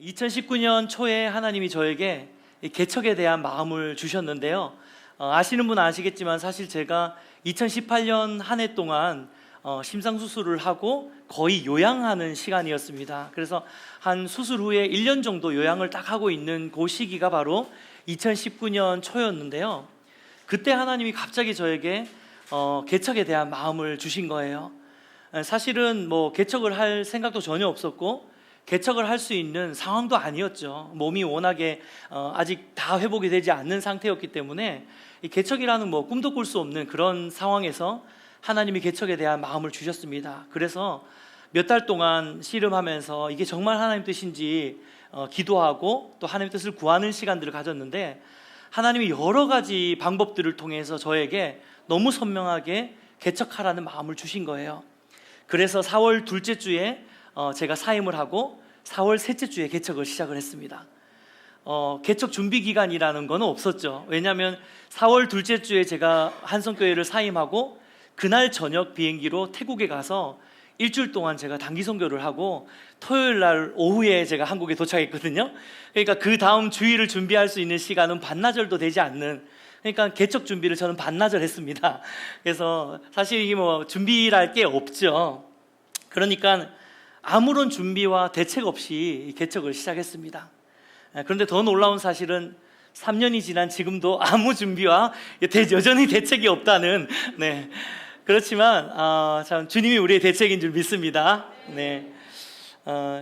2019년 초에 하나님이 저에게 이 개척에 대한 마음을 주셨는데요. 아시는 분은 아시겠지만 사실 제가 2018년 한 해 동안 심장수술을 하고 거의 요양하는 시간이었습니다. 그래서 한 수술 후에 1년 정도 요양을 딱 하고 있는 그 시기가 바로 2019년 초였는데요. 그때 하나님이 갑자기 저에게 개척에 대한 마음을 주신 거예요. 사실은 뭐 개척을 할 생각도 전혀 없었고 개척을 할 수 있는 상황도 아니었죠. 몸이 워낙에 아직 다 회복이 되지 않는 상태였기 때문에 이 개척이라는 뭐 꿈도 꿀 수 없는 그런 상황에서 하나님이 개척에 대한 마음을 주셨습니다. 그래서 몇 달 동안 씨름하면서 이게 정말 하나님 뜻인지 기도하고 또 하나님 뜻을 구하는 시간들을 가졌는데, 하나님이 여러 가지 방법들을 통해서 저에게 너무 선명하게 개척하라는 마음을 주신 거예요. 그래서 4월 둘째 주에 제가 사임을 하고 4월 셋째 주에 개척을 시작을 했습니다. 개척 준비 기간이라는 건 없었죠. 왜냐하면 4월 둘째 주에 제가 한성교회를 사임하고 그날 저녁 비행기로 태국에 가서 일주일 동안 제가 단기 선교를 하고 토요일 날 오후에 제가 한국에 도착했거든요. 그러니까 그 다음 주일을 준비할 수 있는 시간은 반나절도 되지 않는, 그러니까 개척 준비를 저는 반나절 했습니다. 그래서 사실 이게 뭐 준비할 게 없죠. 그러니까 아무런 준비와 대책 없이 개척을 시작했습니다. 그런데 더 놀라운 사실은 3년이 지난 지금도 아무 준비와 여전히 대책이 없다는, 그렇지만 참 주님이 우리의 대책인 줄 믿습니다.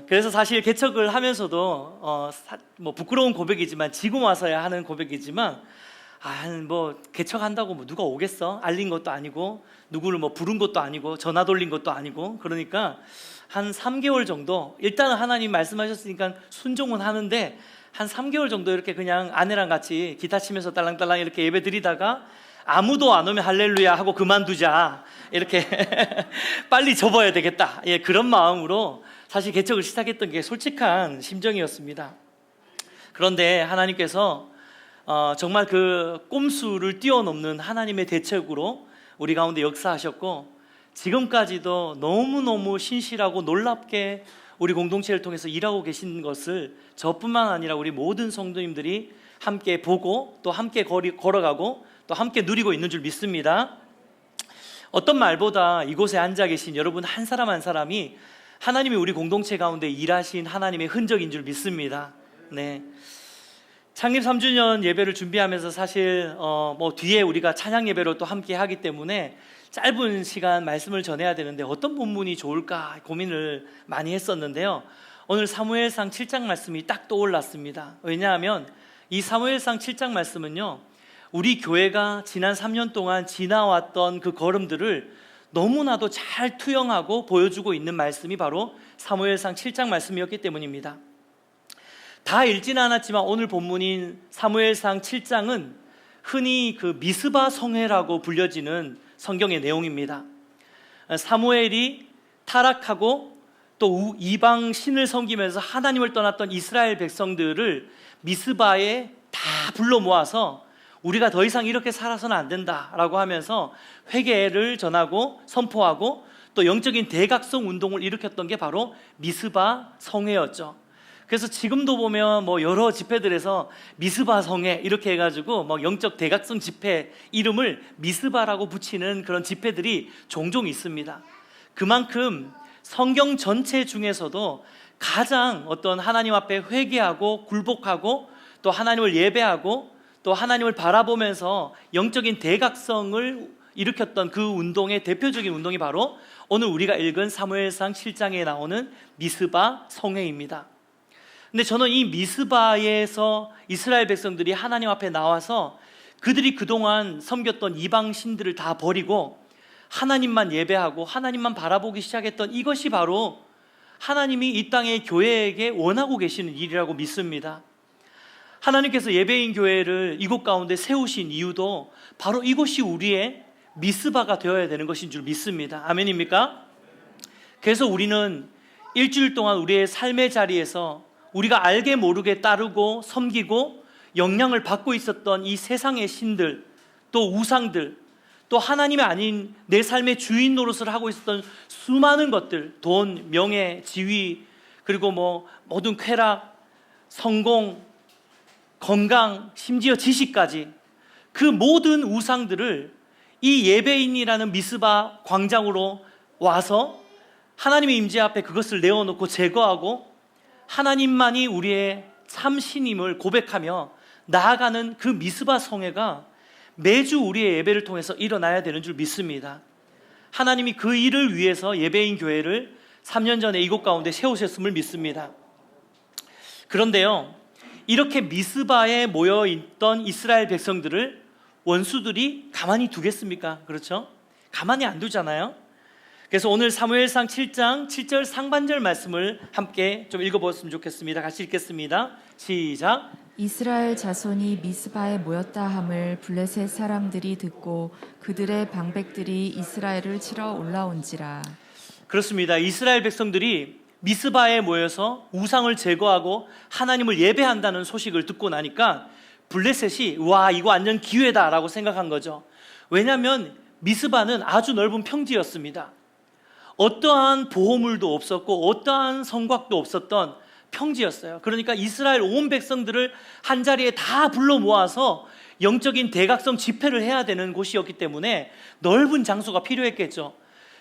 그래서 사실 개척을 하면서도 뭐 부끄러운 고백이지만, 지금 와서야 하는 고백이지만, 뭐 개척한다고 뭐 누가 오겠어? 알린 것도 아니고 누구를 뭐 부른 것도 아니고 전화 돌린 것도 아니고, 그러니까 한 3개월 정도, 일단은 하나님 말씀하셨으니까 순종은 하는데 한 3개월 정도 이렇게 그냥 아내랑 같이 기타 치면서 딸랑딸랑 이렇게 예배 드리다가 아무도 안 오면 할렐루야 하고 그만두자, 이렇게 빨리 접어야 되겠다, 그런 마음으로 사실 개척을 시작했던 게 솔직한 심정이었습니다. 그런데 하나님께서 정말 그 꼼수를 뛰어넘는 하나님의 대책으로 우리 가운데 역사하셨고, 지금까지도 너무너무 신실하고 놀랍게 우리 공동체를 통해서 일하고 계신 것을 저뿐만 아니라 우리 모든 성도님들이 함께 보고 또 함께 걸어가고 또 함께 누리고 있는 줄 믿습니다. 어떤 말보다 이곳에 앉아 계신 여러분 한 사람 한 사람이 하나님이 우리 공동체 가운데 일하신 하나님의 흔적인 줄 믿습니다. 창립 3주년 예배를 준비하면서 사실 뭐 뒤에 우리가 찬양 예배로 또 함께 하기 때문에 짧은 시간 말씀을 전해야 되는데 어떤 본문이 좋을까 고민을 많이 했었는데요. 오늘 사무엘상 7장 말씀이 딱 떠올랐습니다. 왜냐하면 이 사무엘상 7장 말씀은요, 우리 교회가 지난 3년 동안 지나왔던 그 걸음들을 너무나도 잘 투영하고 보여주고 있는 말씀이 바로 사무엘상 7장 말씀이었기 때문입니다. 다 읽지는 않았지만 오늘 본문인 사무엘상 7장은 흔히 그 미스바 성회라고 불려지는 성경의 내용입니다. 사무엘이 타락하고 또 이방 신을 섬기면서 하나님을 떠났던 이스라엘 백성들을 미스바에 다 불러 모아서 우리가 더 이상 이렇게 살아서는 안 된다라고 하면서 회개를 전하고 선포하고 또 영적인 대각성 운동을 일으켰던 게 바로 미스바 성회였죠. 그래서 지금도 보면 뭐 여러 집회들에서 미스바 성회 이렇게 해가지고 뭐 영적 대각성 집회 이름을 미스바라고 붙이는 그런 집회들이 종종 있습니다. 그만큼 성경 전체 중에서도 가장 어떤 하나님 앞에 회개하고 굴복하고 또 하나님을 예배하고 또 하나님을 바라보면서 영적인 대각성을 일으켰던 그 운동의 대표적인 운동이 바로 오늘 우리가 읽은 사무엘상 7장에 나오는 미스바 성회입니다. 근데 저는 이 미스바에서 이스라엘 백성들이 하나님 앞에 나와서 그들이 그동안 섬겼던 이방 신들을 다 버리고 하나님만 예배하고 하나님만 바라보기 시작했던 이것이 바로 하나님이 이 땅의 교회에게 원하고 계시는 일이라고 믿습니다. 하나님께서 예배인 교회를 이곳 가운데 세우신 이유도 바로 이곳이 우리의 미스바가 되어야 되는 것인 줄 믿습니다. 아멘입니까? 그래서 우리는 일주일 동안 우리의 삶의 자리에서 우리가 알게 모르게 따르고 섬기고 영향을 받고 있었던 이 세상의 신들, 또 우상들, 또 하나님이 아닌 내 삶의 주인 노릇을 하고 있었던 수많은 것들, 돈, 명예, 지위, 그리고 뭐 모든 쾌락, 성공, 건강, 심지어 지식까지 그 모든 우상들을 이 예배인이라는 미스바 광장으로 와서 하나님의 임재 앞에 그것을 내어놓고 제거하고 하나님만이 우리의 참 신임을 고백하며 나아가는 그 미스바 성회가 매주 우리의 예배를 통해서 일어나야 되는 줄 믿습니다. 하나님이 그 일을 위해서 예배인 교회를 3년 전에 이곳 가운데 세우셨음을 믿습니다. 그런데요, 이렇게 미스바에 모여있던 이스라엘 백성들을 원수들이 가만히 두겠습니까? 그렇죠? 가만히 안 두잖아요. 그래서 오늘 사무엘상 7장 7절 상반절 말씀을 함께 좀 읽어보았으면 좋겠습니다. 같이 읽겠습니다. 시작. 이스라엘 자손이 미스바에 모였다 함을 블레셋 사람들이 듣고 그들의 방백들이 이스라엘을 치러 올라온지라. 그렇습니다. 이스라엘 백성들이 미스바에 모여서 우상을 제거하고 하나님을 예배한다는 소식을 듣고 나니까 블레셋이 와, 이거 완전 기회다라고 생각한 거죠. 왜냐하면 미스바는 아주 넓은 평지였습니다. 어떠한 보호물도 없었고 어떠한 성곽도 없었던 평지였어요. 그러니까 이스라엘 온 백성들을 한자리에 다 불러 모아서 영적인 대각성 집회를 해야 되는 곳이었기 때문에 넓은 장소가 필요했겠죠.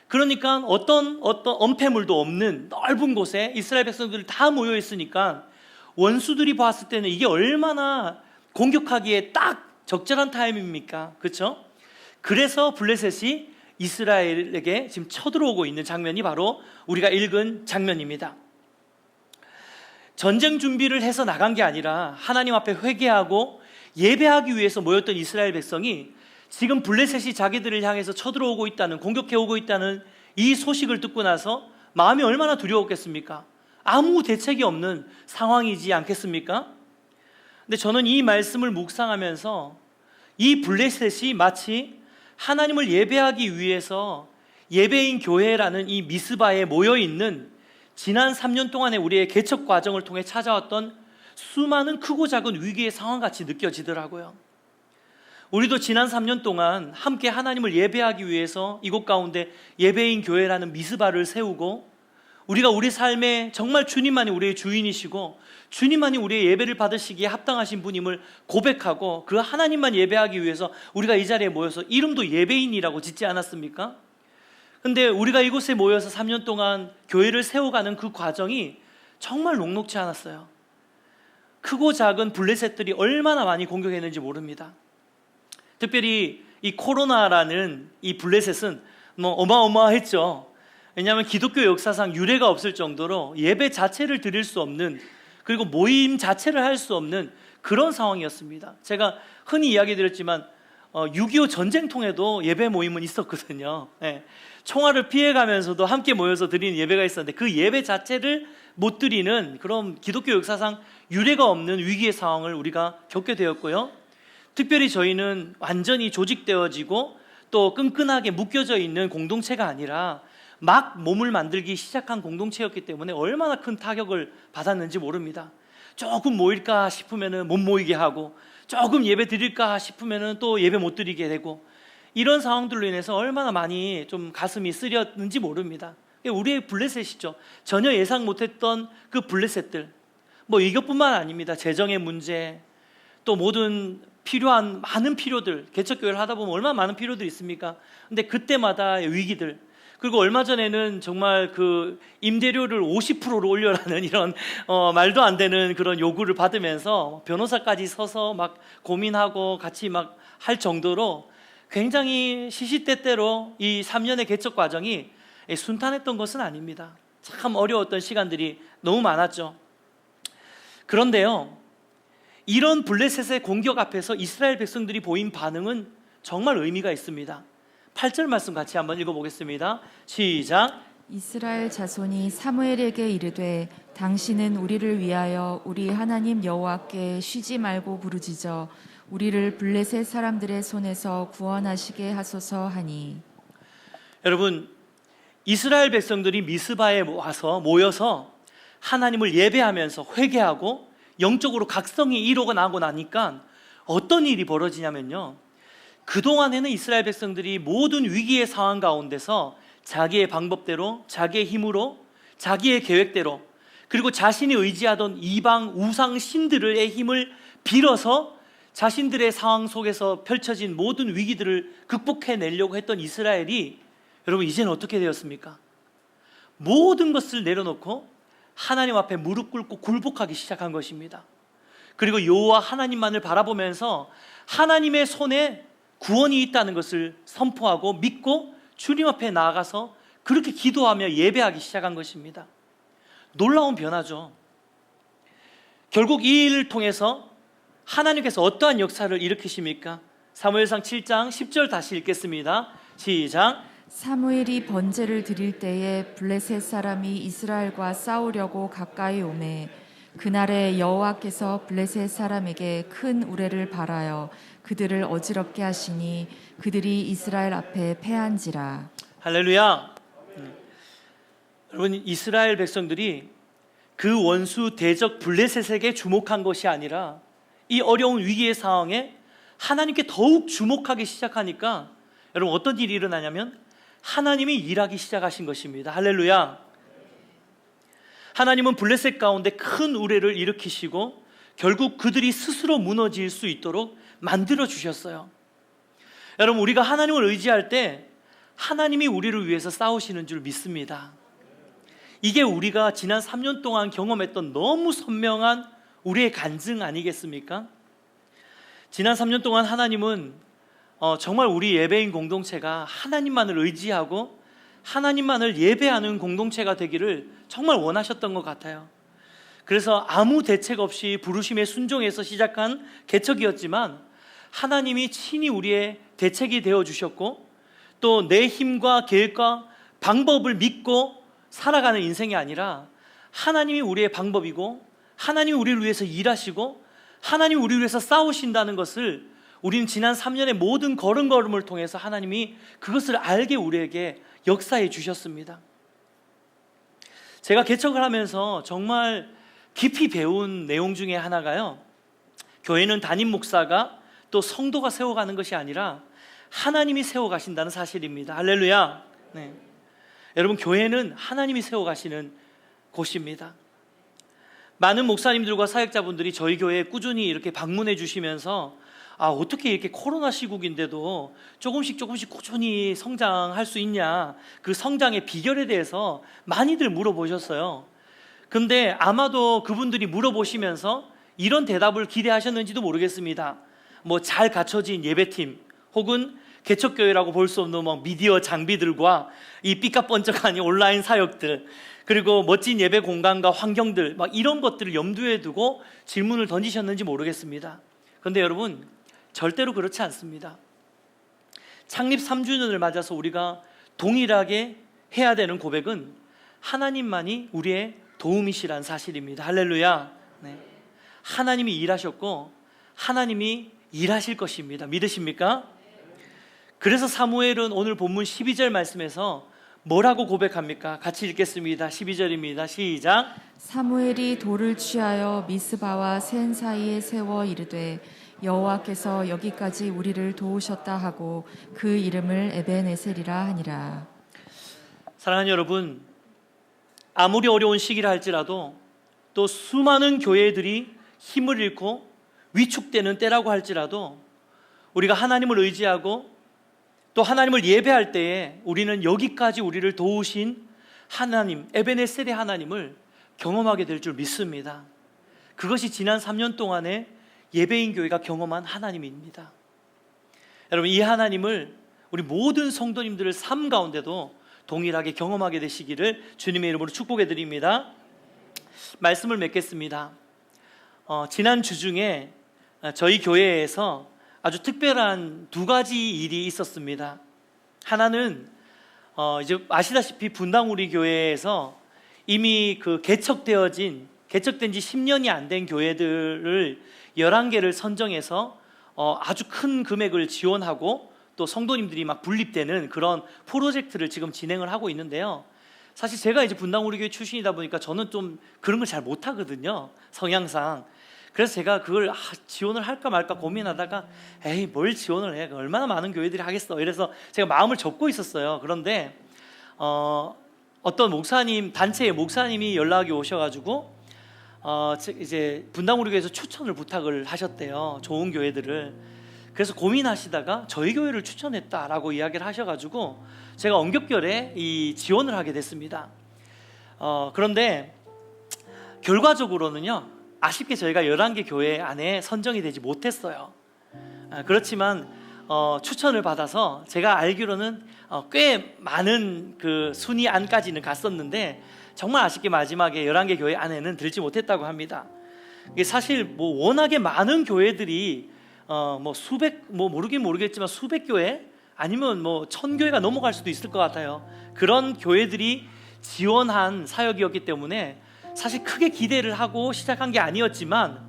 그러니까 어떤 엄폐물도 없는 넓은 곳에 이스라엘 백성들이 다 모여 있으니까 원수들이 봤을 때는 이게 얼마나 공격하기에 딱 적절한 타임입니까? 그렇죠? 그래서 블레셋이 이스라엘에게 지금 쳐들어오고 있는 장면이 바로 우리가 읽은 장면입니다. 전쟁 준비를 해서 나간 게 아니라 하나님 앞에 회개하고 예배하기 위해서 모였던 이스라엘 백성이 지금 블레셋이 자기들을 향해서 쳐들어오고 있다는, 공격해오고 있다는 이 소식을 듣고 나서 마음이 얼마나 두려웠겠습니까? 아무 대책이 없는 상황이지 않겠습니까? 근데 저는 이 말씀을 묵상하면서 이 블레셋이 마치 하나님을 예배하기 위해서 예배인 교회라는 이 미스바에 모여있는 지난 3년 동안의 우리의 개척 과정을 통해 찾아왔던 수많은 크고 작은 위기의 상황같이 느껴지더라고요. 우리도 지난 3년 동안 함께 하나님을 예배하기 위해서 이곳 가운데 예배인 교회라는 미스바를 세우고 우리가 우리 삶에 정말 주님만이 우리의 주인이시고 주님만이 우리의 예배를 받으시기에 합당하신 분임을 고백하고 그 하나님만 예배하기 위해서 우리가 이 자리에 모여서 이름도 예배인이라고 짓지 않았습니까? 근데 우리가 이곳에 모여서 3년 동안 교회를 세워가는 그 과정이 정말 녹록지 않았어요. 크고 작은 블레셋들이 얼마나 많이 공격했는지 모릅니다. 특별히 이 코로나라는 이 블레셋은 어마어마했죠. 왜냐하면 기독교 역사상 유례가 없을 정도로 예배 자체를 드릴 수 없는, 그리고 모임 자체를 할 수 없는 그런 상황이었습니다. 제가 흔히 이야기 드렸지만 6.25 전쟁통에도 예배 모임은 있었거든요. 네. 총알을 피해가면서도 함께 모여서 드리는 예배가 있었는데 그 예배 자체를 못 드리는 그런 기독교 역사상 유례가 없는 위기의 상황을 우리가 겪게 되었고요. 특별히 저희는 완전히 조직되어지고 또 끈끈하게 묶여져 있는 공동체가 아니라 막 몸을 만들기 시작한 공동체였기 때문에 얼마나 큰 타격을 받았는지 모릅니다. 조금 모일까 싶으면 못 모이게 하고, 조금 예배 드릴까 싶으면 또 예배 못 드리게 되고, 이런 상황들로 인해서 얼마나 많이 좀 가슴이 쓰렸는지 모릅니다. 우리의 블레셋이죠. 전혀 예상 못했던 그 블레셋들, 이것뿐만 아닙니다. 재정의 문제, 또 모든 필요한 많은 필요들, 개척교회를 하다 보면 얼마나 많은 필요들이 있습니까? 근데 그때마다의 위기들, 그리고 얼마 전에는 정말 그 임대료를 50%로 올려라는 이런 말도 안 되는 그런 요구를 받으면서 변호사까지 서서 막 고민하고 같이 막 할 정도로 굉장히 시시때때로 이 3년의 개척 과정이 순탄했던 것은 아닙니다. 참 어려웠던 시간들이 너무 많았죠. 그런데요, 이런 블레셋의 공격 앞에서 이스라엘 백성들이 보인 반응은 정말 의미가 있습니다. 8절 말씀 같이 한번 읽어보겠습니다. 시작. 이스라엘 자손이 사무엘에게 이르되 당신은 우리를 위하여 우리 하나님 여호와께 쉬지 말고 부르짖어 우리를 블레셋 사람들의 손에서 구원하시게 하소서 하니. 여러분, 이스라엘 백성들이 미스바에 와서 모여서 하나님을 예배하면서 회개하고 영적으로 각성이 일어나고 나니까 어떤 일이 벌어지냐면요, 그동안에는 이스라엘 백성들이 모든 위기의 상황 가운데서 자기의 방법대로, 자기의 힘으로, 자기의 계획대로 그리고 자신이 의지하던 이방 우상 신들의 힘을 빌어서 자신들의 상황 속에서 펼쳐진 모든 위기들을 극복해내려고 했던 이스라엘이 여러분 이제는 어떻게 되었습니까? 모든 것을 내려놓고 하나님 앞에 무릎 꿇고 굴복하기 시작한 것입니다. 그리고 여호와 하나님만을 바라보면서 하나님의 손에 구원이 있다는 것을 선포하고 믿고 주님 앞에 나아가서 그렇게 기도하며 예배하기 시작한 것입니다. 놀라운 변화죠. 결국 이 일을 통해서 하나님께서 어떠한 역사를 일으키십니까? 사무엘상 7장 10절 다시 읽겠습니다. 시작. 사무엘이 번제를 드릴 때에 블레셋 사람이 이스라엘과 싸우려고 가까이 오매 그날에 여호와께서 블레셋 사람에게 큰 우레를 발하여 그들을 어지럽게 하시니 그들이 이스라엘 앞에 패한지라. 할렐루야. 여러분, 이스라엘 백성들이 그 원수 대적 블레셋에게 주목한 것이 아니라 이 어려운 위기의 상황에 하나님께 더욱 주목하기 시작하니까 여러분 어떤 일이 일어나냐면 하나님이 일하기 시작하신 것입니다. 할렐루야. 하나님은 블레셋 가운데 큰 우레를 일으키시고 결국 그들이 스스로 무너질 수 있도록 만들어 주셨어요. 여러분, 우리가 하나님을 의지할 때 하나님이 우리를 위해서 싸우시는 줄 믿습니다. 이게 우리가 지난 3년 동안 경험했던 너무 선명한 우리의 간증 아니겠습니까? 지난 3년 동안 하나님은 정말 우리 예배인 공동체가 하나님만을 의지하고 하나님만을 예배하는 공동체가 되기를 정말 원하셨던 것 같아요. 그래서 아무 대책 없이 부르심에 순종해서 시작한 개척이었지만 하나님이 친히 우리의 대책이 되어주셨고 또 내 힘과 계획과 방법을 믿고 살아가는 인생이 아니라 하나님이 우리의 방법이고 하나님이 우리를 위해서 일하시고 하나님이 우리를 위해서 싸우신다는 것을 우리는 지난 3년의 모든 걸음걸음을 통해서 하나님이 그것을 알게 우리에게 역사해 주셨습니다. 제가 개척을 하면서 정말 깊이 배운 내용 중에 하나가요, 교회는 담임 목사가 또 성도가 세워가는 것이 아니라 하나님이 세워가신다는 사실입니다. 할렐루야. 네. 여러분, 교회는 하나님이 세워가시는 곳입니다. 많은 목사님들과 사역자분들이 저희 교회에 꾸준히 이렇게 방문해 주시면서 어떻게 이렇게 코로나 시국인데도 조금씩 꾸준히 성장할 수 있냐, 그 성장의 비결에 대해서 많이들 물어보셨어요. 근데 아마도 그분들이 물어보시면서 이런 대답을 기대하셨는지도 모르겠습니다. 뭐 잘 갖춰진 예배팀 혹은 개척교회라고 볼 수 없는 미디어 장비들과 이 삐까뻔쩍한 온라인 사역들, 그리고 멋진 예배 공간과 환경들, 이런 것들을 염두에 두고 질문을 던지셨는지 모르겠습니다. 그런데 여러분, 절대로 그렇지 않습니다. 창립 3주년을 맞아서 우리가 동일하게 해야 되는 고백은 하나님만이 우리의 도움이시란 사실입니다. 할렐루야. 네. 하나님이 일하셨고 하나님이 일하실 것입니다. 믿으십니까? 그래서 사무엘은 오늘 본문 12절 말씀에서 뭐라고 고백합니까? 같이 읽겠습니다. 12절입니다. 시작. 사무엘이 돌을 취하여 미스바와 센 사이에 세워 이르되 여호와께서 여기까지 우리를 도우셨다 하고 그 이름을 에벤에셀이라 하니라. 사랑하는 여러분, 아무리 어려운 시기라 할지라도 또 수많은 교회들이 힘을 잃고 위축되는 때라고 할지라도 우리가 하나님을 의지하고 또 하나님을 예배할 때에 우리는 여기까지 우리를 도우신 하나님, 에벤에셀의 하나님을 경험하게 될 줄 믿습니다. 그것이 지난 3년 동안의 예배인 교회가 경험한 하나님입니다. 여러분, 이 하나님을 우리 모든 성도님들의 삶 가운데도 동일하게 경험하게 되시기를 주님의 이름으로 축복해 드립니다. 말씀을 맺겠습니다. 지난 주 중에 저희 교회에서 아주 특별한 두 가지 일이 있었습니다. 하나는 이제 아시다시피 분당 우리 교회에서 이미 그 개척된 지 10년이 안 된 교회들을 11개를 선정해서 아주 큰 금액을 지원하고 또 성도님들이 막 분립되는 그런 프로젝트를 지금 진행을 하고 있는데요. 사실 제가 이제 분당 우리 교회 출신이다 보니까 저는 좀 그런 걸 잘 못하거든요, 성향상. 그래서 제가 그걸 지원을 할까 말까 고민하다가 에이, 뭘 지원을 해, 얼마나 많은 교회들이 하겠어, 이래서 제가 마음을 접고 있었어요. 그런데 어떤 목사님, 단체의 목사님이 연락이 오셔가지고 이제 분당우리교회에서 추천을 부탁을 하셨대요. 좋은 교회들을. 그래서 고민하시다가 저희 교회를 추천했다라고 이야기를 하셔가지고 제가 엄격결에 이 지원을 하게 됐습니다. 그런데 결과적으로는요, 아쉽게 저희가 11개 교회 안에 선정이 되지 못했어요. 그렇지만 추천을 받아서 제가 알기로는 꽤 많은 그 순위 안까지는 갔었는데 정말 아쉽게 마지막에 11개 교회 안에는 들지 못했다고 합니다. 이게 사실 뭐 워낙에 많은 교회들이 뭐 수백, 뭐 모르겠지만 수백 교회 아니면 뭐 1000교회가 넘어갈 수도 있을 것 같아요. 그런 교회들이 지원한 사역이었기 때문에 사실 크게 기대를 하고 시작한 게 아니었지만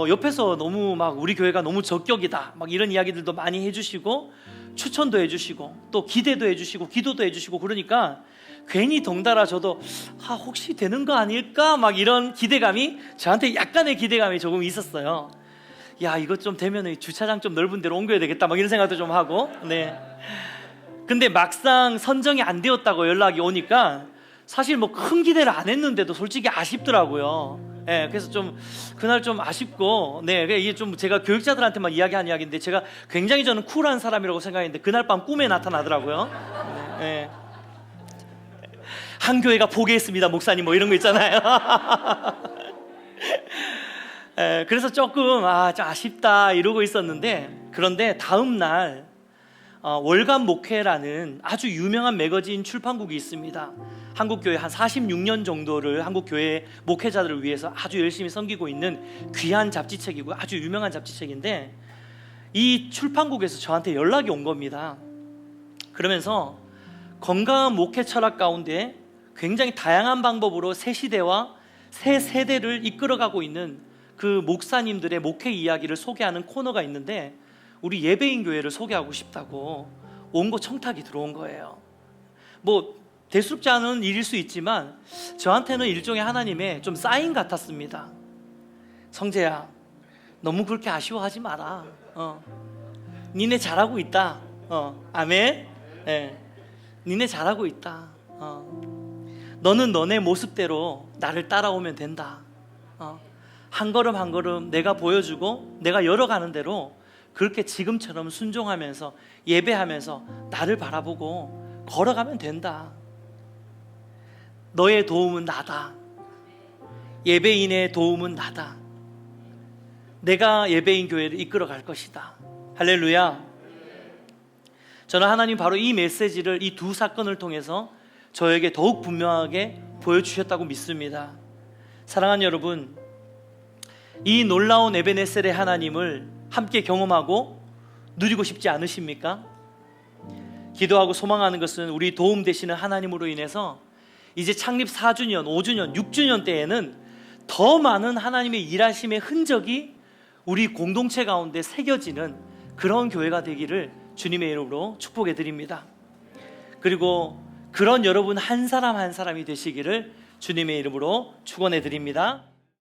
옆에서 너무 막 우리 교회가 너무 적격이다 막 이런 이야기들도 많이 해주시고 추천도 해주시고 또 기대도 해주시고 기도도 해주시고 그러니까 괜히 덩달아 저도 혹시 되는 거 아닐까 막 이런 기대감이 저한테 약간의 기대감이 조금 있었어요. 야, 이거 좀 되면 주차장 좀 넓은 데로 옮겨야 되겠다 막 이런 생각도 좀 하고. 네. 근데 막상 선정이 안 되었다고 연락이 오니까 사실 뭐 큰 기대를 안 했는데도 솔직히 아쉽더라고요. 네, 그래서 좀 그날 좀 아쉽고, 네, 이게 좀 제가 교육자들한테만 이야기한 이야기인데 제가 굉장히 저는 쿨한 사람이라고 생각했는데 그날 밤 꿈에 나타나더라고요. 네. 한 교회가 포기했습니다, 목사님 뭐 이런 거 있잖아요. 그래서 조금 좀 아쉽다 이러고 있었는데 그런데 다음 날 월간 목회라는 아주 유명한 매거진 출판국이 있습니다. 한국교회 한 46년 정도를 한국교회 목회자들을 위해서 아주 열심히 섬기고 있는 귀한 잡지책이고 아주 유명한 잡지책인데 이 출판국에서 저한테 연락이 온 겁니다. 그러면서 건강한 목회 철학 가운데 굉장히 다양한 방법으로 새 시대와 새 세대를 이끌어가고 있는 그 목사님들의 목회 이야기를 소개하는 코너가 있는데 우리 예배인 교회를 소개하고 싶다고 온고 청탁이 들어온 거예요. 뭐 대수롭지 않은 일일 수 있지만 저한테는 일종의 하나님의 좀 사인 같았습니다. 성재야, 너무 그렇게 아쉬워하지 마라. 니네 잘하고 있다. 아멘. 네. 니네 잘하고 있다. 너는 너네 모습대로 나를 따라오면 된다. 한 걸음 한 걸음 내가 보여주고 내가 열어가는 대로 그렇게 지금처럼 순종하면서 예배하면서 나를 바라보고 걸어가면 된다. 너의 도움은 나다. 예배인의 도움은 나다. 내가 예배인 교회를 이끌어 갈 것이다. 할렐루야. 저는 하나님 바로 이 메시지를 이 두 사건을 통해서 저에게 더욱 분명하게 보여주셨다고 믿습니다. 사랑하는 여러분, 이 놀라운 에베네셀의 하나님을 함께 경험하고 누리고 싶지 않으십니까? 기도하고 소망하는 것은 우리 도움 되시는 하나님으로 인해서 이제 창립 4주년, 5주년, 6주년 때에는 더 많은 하나님의 일하심의 흔적이 우리 공동체 가운데 새겨지는 그런 교회가 되기를 주님의 이름으로 축복해 드립니다. 그리고 그런 여러분 한 사람 한 사람이 되시기를 주님의 이름으로 축원해 드립니다.